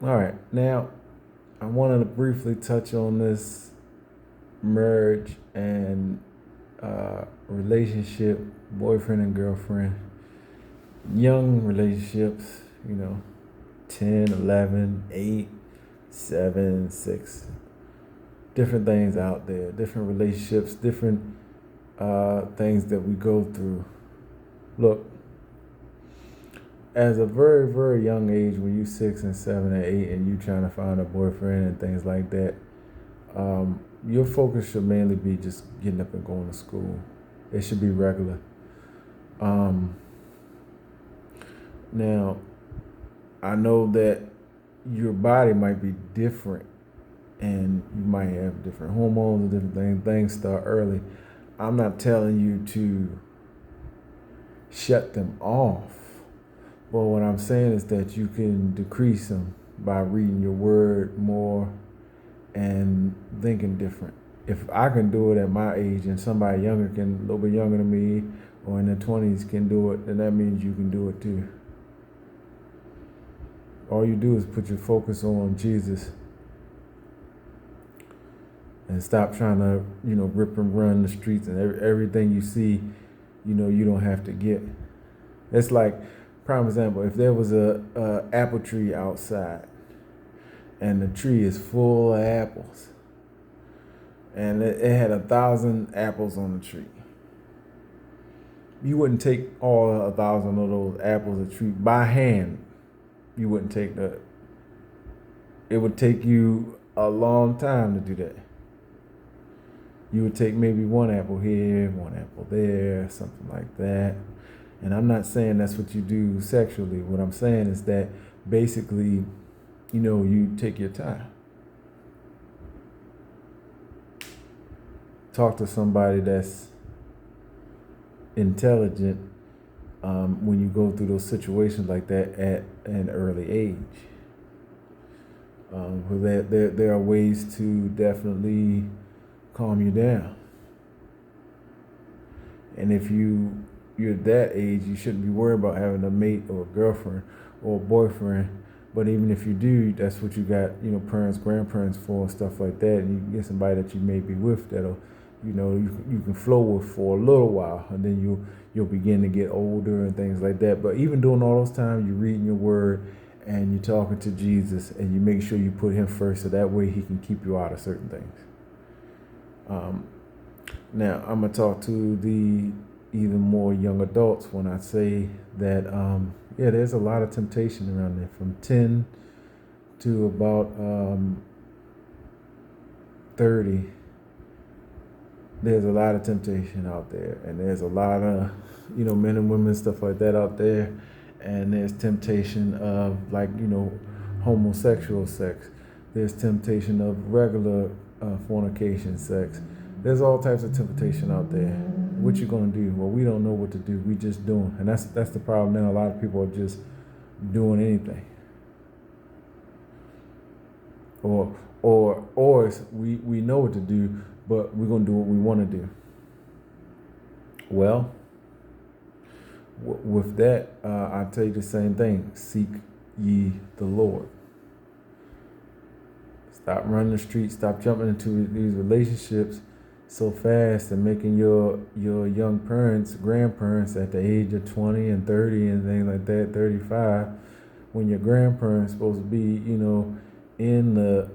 All right, now I wanted to briefly touch on this marriage and relationship, boyfriend and girlfriend, young relationships, 10, 11, 8, 7, 6, different things out there, different relationships, different things that we go through. Look, as a very, very young age, when you're 6 and 7 and 8 and you trying to find a boyfriend and things like that, your focus should mainly be just getting up and going to school. It should be regular. Um, Now, I know that your body might be different and you might have different hormones and different things. Things start early. I'm not telling you to shut them off. But what I'm saying is that you can decrease them by reading your word more and thinking different. If I can do it at my age and somebody younger can, a little bit younger than me or in their 20s can do it, then that means you can do it too. All you do is put your focus on Jesus and stop trying to, rip and run the streets and everything you see, you don't have to get. It's like, prime example, if there was a apple tree outside and the tree is full of apples and it had 1,000 apples on the tree, you wouldn't take all 1,000 of those apples of the tree by hand. You wouldn't take that. It would take you a long time to do that. You would take maybe one apple here, one apple there, something like that. And I'm not saying that's what you do sexually. What I'm saying is that basically, you take your time. Talk to somebody that's intelligent when you go through those situations like that at an early age. There are ways to definitely calm you down. And if you're that age, you shouldn't be worried about having a mate or a girlfriend or a boyfriend. But even if you do, that's what you got, parents, grandparents for and stuff like that. And you can get somebody that you may be with that'll, you can flow with for a little while, and then you'll begin to get older and things like that. But even during all those times, you're reading your word and you're talking to Jesus, and you make sure you put him first, so that way he can keep you out of certain things. Now, I'm going to talk to the even more young adults when I say that, there's a lot of temptation around there from 10 to about 30. There's a lot of temptation out there, and there's a lot of, men and women, stuff like that out there. And there's temptation of, like, homosexual sex. There's temptation of regular fornication sex. There's all types of temptation out there. What you gonna do? Well, we don't know what to do. We just doing, and that's the problem now. A lot of people are just doing anything, or we know what to do, but we're gonna do what we want to do. Well, with that, I tell you the same thing: seek ye the Lord. Stop running the streets. Stop jumping into these relationships so fast and making your young parents, grandparents at the age of 20 and 30 and things like that, 35, when your grandparents supposed to be, in the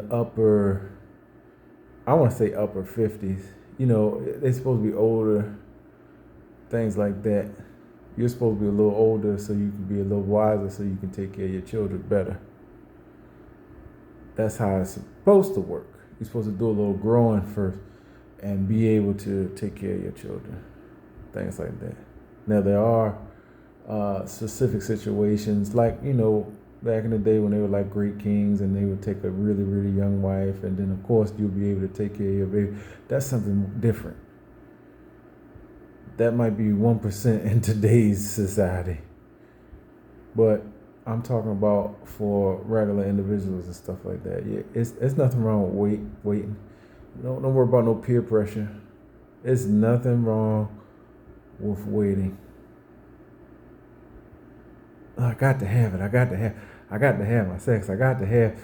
upper, I want to say upper 50s. They're supposed to be older, things like that. You're supposed to be a little older so you can be a little wiser, so you can take care of your children better. That's how it's supposed to work. You're supposed to do a little growing first and be able to take care of your children, things like that. Now, there are specific situations, like, back in the day when they were like great kings and they would take a really, really young wife, and then, of course, you'll be able to take care of your baby. That's something different. That might be 1% in today's society. But I'm talking about for regular individuals and stuff like that. Yeah, it's nothing wrong with waiting. Don't worry about no peer pressure. It's nothing wrong with waiting. I got to have it. I got to have my sex. I got to have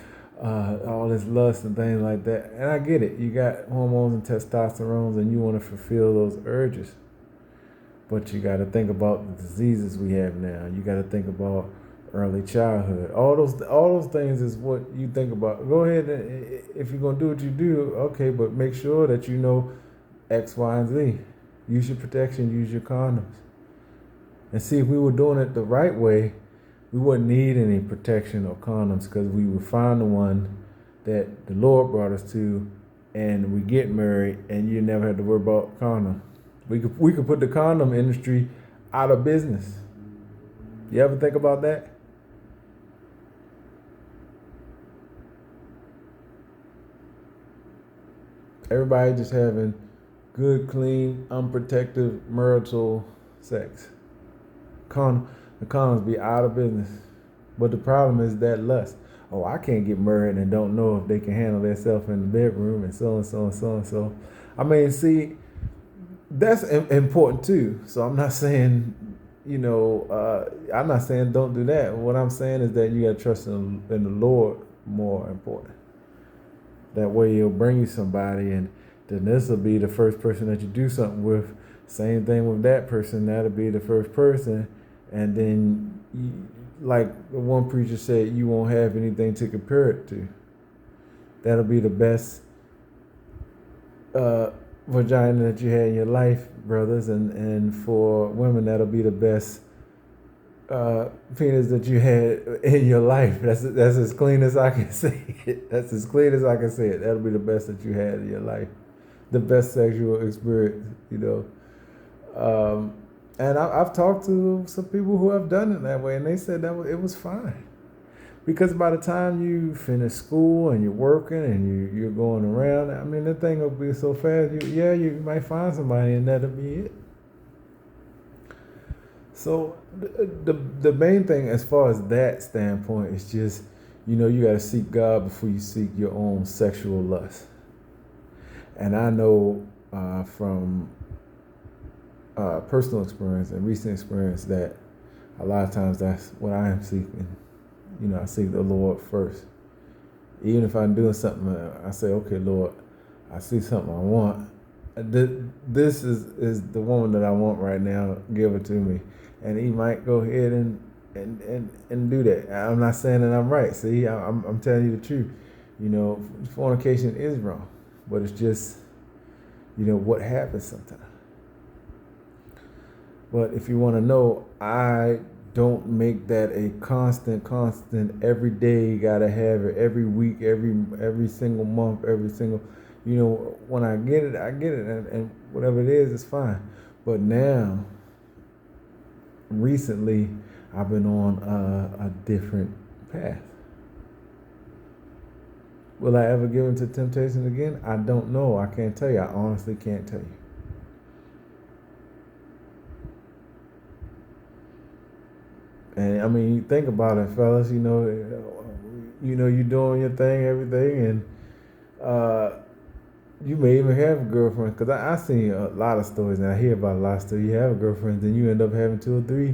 all this lust and things like that. And I get it. You got hormones and testosterone, and you want to fulfill those urges. But you got to think about the diseases we have now. You got to think about early childhood. All those things is what you think about. Go ahead and if you're gonna do what you do, okay, but make sure that you know X, Y, and Z. Use your protection. Use your condoms. And see, if we were doing it the right way, we wouldn't need any protection or condoms because we would find the one that the Lord brought us to, and we get married, and you never had to worry about condom. We could put the condom industry out of business. You ever think about that? Everybody just having good, clean, unprotected marital sex. The condoms be out of business. But the problem is that lust. Oh, I can't get married and don't know if they can handle themselves in the bedroom and so and so and so and so. I mean, see, that's important too. So I'm not saying, I'm not saying don't do that. What I'm saying is that you got to trust in the Lord more important. That way He'll bring you somebody, and then this will be the first person that you do something with. Same thing with that person. That'll be the first person. And then, like the one preacher said, you won't have anything to compare it to. That'll be the best vagina that you had in your life, brothers. And for women, that'll be the best penis that you had in your life. That's as clean as I can say it. That's as clean as I can say it. That'll be the best that you had in your life. The best sexual experience, And I've talked to some people who have done it that way, and they said it was fine. Because by the time you finish school and you're working and you're going around, I mean, the thing will be so fast. You might find somebody, and that'll be it. So the main thing as far as that standpoint is just, you got to seek God before you seek your own sexual lust. And I know from personal experience and recent experience that a lot of times that's what I am seeking. I seek the Lord first. Even if I'm doing something, I say, okay, Lord, I see something I want. This is the woman that I want right now. Give it to me. And He might go ahead and do that. I'm not saying that I'm right. See, I'm telling you the truth. Fornication is wrong, but it's just, what happens sometimes. But if you want to know, I don't make that a constant, every day, gotta have it, every week, every single month, every single, when I get it, and whatever it is, it's fine. But now, recently, I've been on a different path. Will I ever give in to temptation again? I don't know. I can't tell you. I honestly can't tell you. And I mean, you think about it, fellas. You're doing your thing, everything, and you may even have a girlfriend. Cause I seen a lot of stories, and I hear about a lot of stories. You have a girlfriend, then you end up having 2 or 3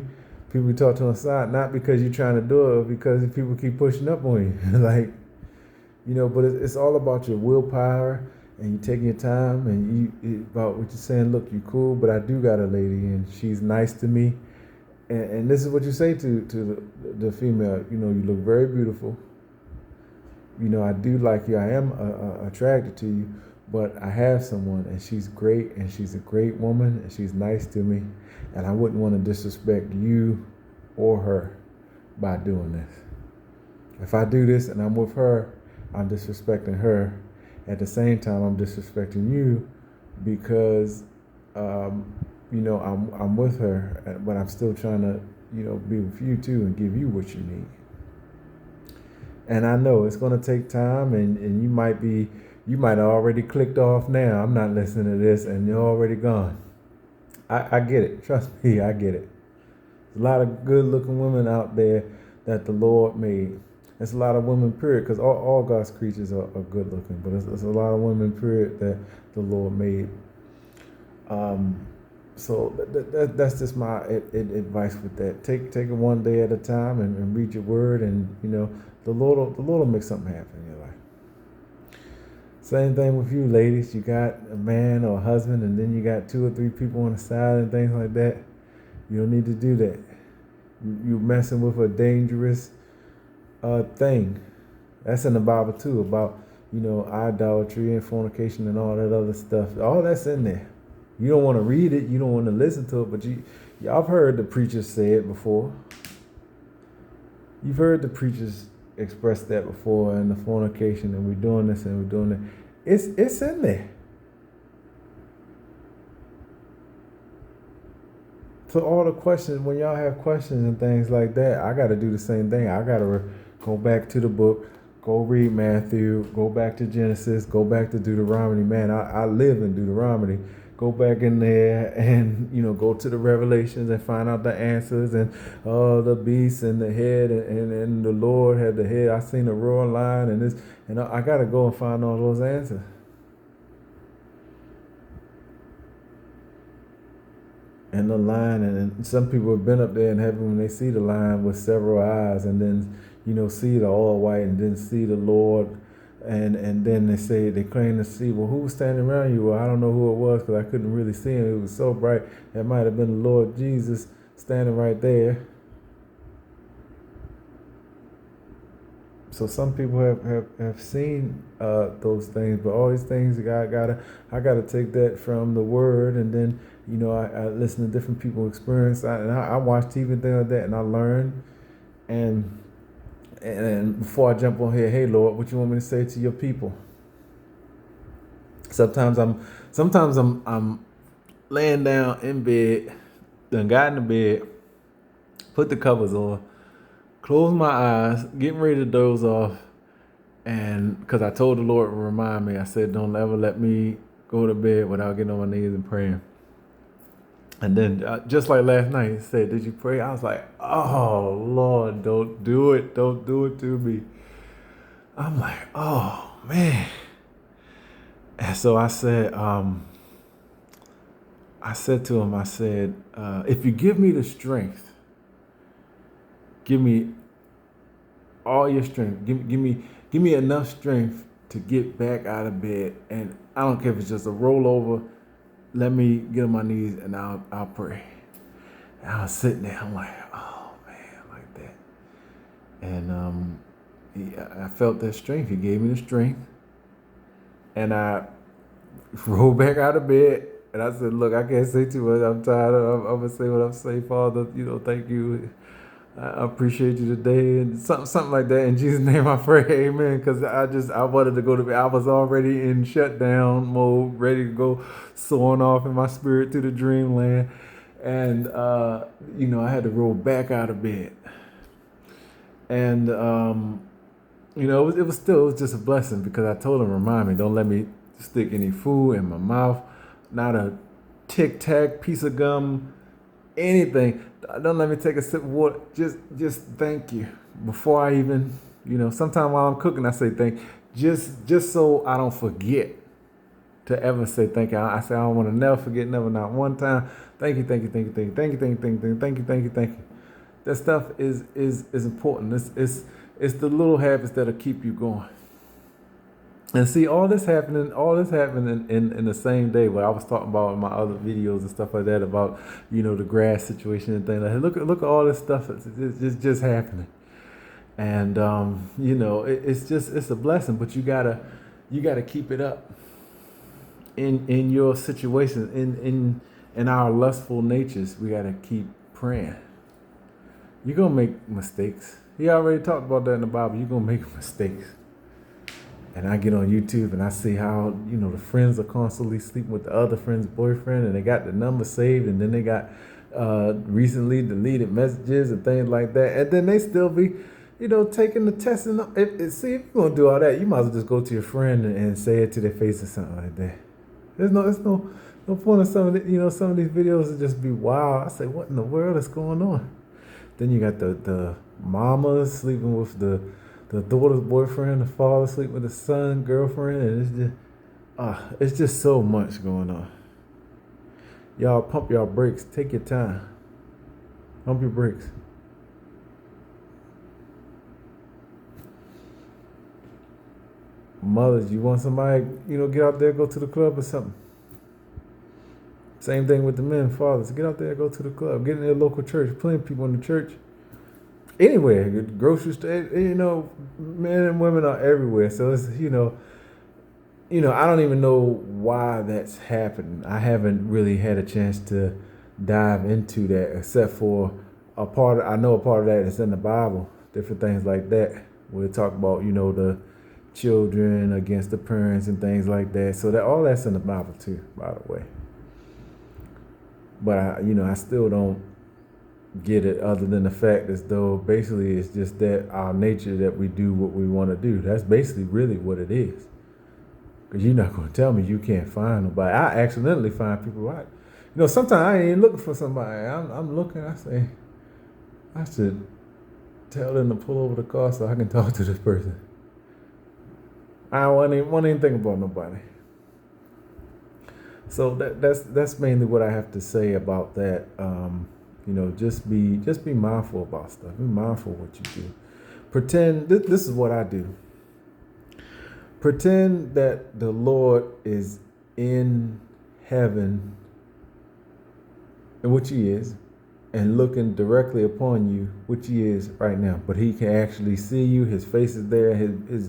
people you talk to on the side, not because you're trying to do it, but because people keep pushing up on you. But it's all about your willpower, and you taking your time, and about what you're saying. Look, you cool, but I do got a lady, and she's nice to me. And this is what you say to the female. You look very beautiful. I do like you. I am attracted to you, but I have someone, and she's great, and she's a great woman, and she's nice to me, and I wouldn't want to disrespect you or her by doing this. If I do this and I'm with her, I'm disrespecting her. At the same time, I'm disrespecting you because I'm with her, but I'm still trying to, be with you too and give you what you need. And I know it's going to take time, and you might have already clicked off now. I'm not listening to this, and you're already gone. I get it. Trust me, I get it. There's a lot of good-looking women out there that the Lord made. There's a lot of women, period, because all God's creatures are good-looking, but there's a lot of women, period, that the Lord made. So that's just my advice with that. Take it one day at a time and read your word, and the Lord will make something happen in your life. Same thing with you, ladies. You got a man or a husband, and then you got 2 or 3 people on the side and things like that. You don't need to do that. You're messing with a dangerous thing. That's in the Bible too, about idolatry and fornication and all that other stuff. All that's in there. You don't want to read it, you don't want to listen to it, but y'all have heard the preachers say it before. You've heard the preachers express that before, and the fornication, and we're doing this and we're doing that. It's in there. So all the questions, when y'all have questions and things like that, I got to do the same thing. I got to go back to the book, go read Matthew, go back to Genesis, go back to Deuteronomy. Man, I live in Deuteronomy. Go back in there and go to the Revelations and find out the answers, and the beast and the head, and the Lord had the head. I seen the roaring lion and this, and I got to go and find all those answers. And the lion, and some people have been up there in heaven when they see the lion with several eyes, and then see the all white, and then see the Lord, and then they claim to see, well, who was standing around you? Well, I don't know who it was because I couldn't really see him. It was so bright. It might have been the Lord Jesus standing right there. So some people have seen those things, but all these things I gotta take that from the Word, and then I listen to different people's experience, and I watch TV and things like that, and I learn. And before I jump on here, hey Lord, what you want me to say to your people? Sometimes I'm laying down in bed, done got in the bed, put the covers on, close my eyes, getting ready to doze off, and because I told the Lord to remind me, I said, don't ever let me go to bed without getting on my knees and praying. And then just like last night, he said, did you pray? I was like, oh, Lord, don't do it. Don't do it to me. I'm like, oh, man. And so I said to him, if you give me the strength, give me all your strength. Give me enough strength to get back out of bed. And I don't care if it's just a rollover. Let me get on my knees and I'll pray. And I was sitting there, I'm like, oh man, like that. And I felt that strength. He gave me the strength. And I rolled back out of bed, and I said, look, I can't say too much. I'm tired. I'm gonna say what I'm saying, Father. Thank you. I appreciate you today, and something like that. In Jesus' name, I pray, Amen. Because I wanted to go to bed. I was already in shutdown mode, ready to go, soaring off in my spirit to the dreamland, and I had to roll back out of bed, and it was just a blessing, because I told him, remind me, don't let me stick any food in my mouth, not a Tic Tac, piece of gum, anything. Don't let me take a sip of water. Just thank you before I even, sometimes while I'm cooking, I say thank you, just so I don't forget to ever say thank you. I say I don't want to never forget, never, not one time. Thank you, thank you, thank you, thank you, thank you, thank you, thank you, thank you, thank you, thank you. That stuff is important. It's the little habits that'll keep you going. And see, all this happening in the same day, what I was talking about in my other videos and stuff like that, about the grass situation and things like that. Look at all this stuff that's just happening, and it's a blessing. But you gotta keep it up in your situation, in our lustful natures. We gotta keep praying. You're gonna make mistakes. He already talked about that in the Bible. You're gonna make mistakes. And I get on YouTube and I see how, the friends are constantly sleeping with the other friend's boyfriend, and they got the number saved, and then they got recently deleted messages and things like that. And then they still be, taking the test. And see, if you're going to do all that, you might as well just go to your friend and say it to their face or something like that. There's no point in some of these videos to just be wild. I say, what in the world is going on? Then you got the mamas sleeping with the daughter's boyfriend, the father sleep with the son, girlfriend, and it's just so much going on. Y'all pump y'all brakes. Take your time. Pump your brakes. Mothers, you want somebody, get out there, go to the club or something. Same thing with the men, fathers. Get out there, go to the club. Get in their local church. Plenty of people in the church. Anywhere, grocery store, men and women are everywhere. So it's, I don't even know why that's happening. I haven't really had a chance to dive into that, except for I know a part of that is in the Bible, different things like that. We'll talk about, the children against the parents and things like that. So that all that's in the Bible too, by the way. But I still don't get it, other than the fact as though basically it's just that our nature that we do what we want to do. That's basically really what it is. Because you're not going to tell me you can't find nobody. I accidentally find people out. Sometimes I ain't even looking for somebody. I'm looking, I say, I should tell them to pull over the car so I can talk to this person. I don't want to even think about nobody. So that's mainly what I have to say about that. Just be mindful about stuff. Be mindful of what you do. Pretend this is what I do. Pretend that the Lord is in heaven, and which He is, and looking directly upon you, which He is right now. But He can actually see you. His face is there. His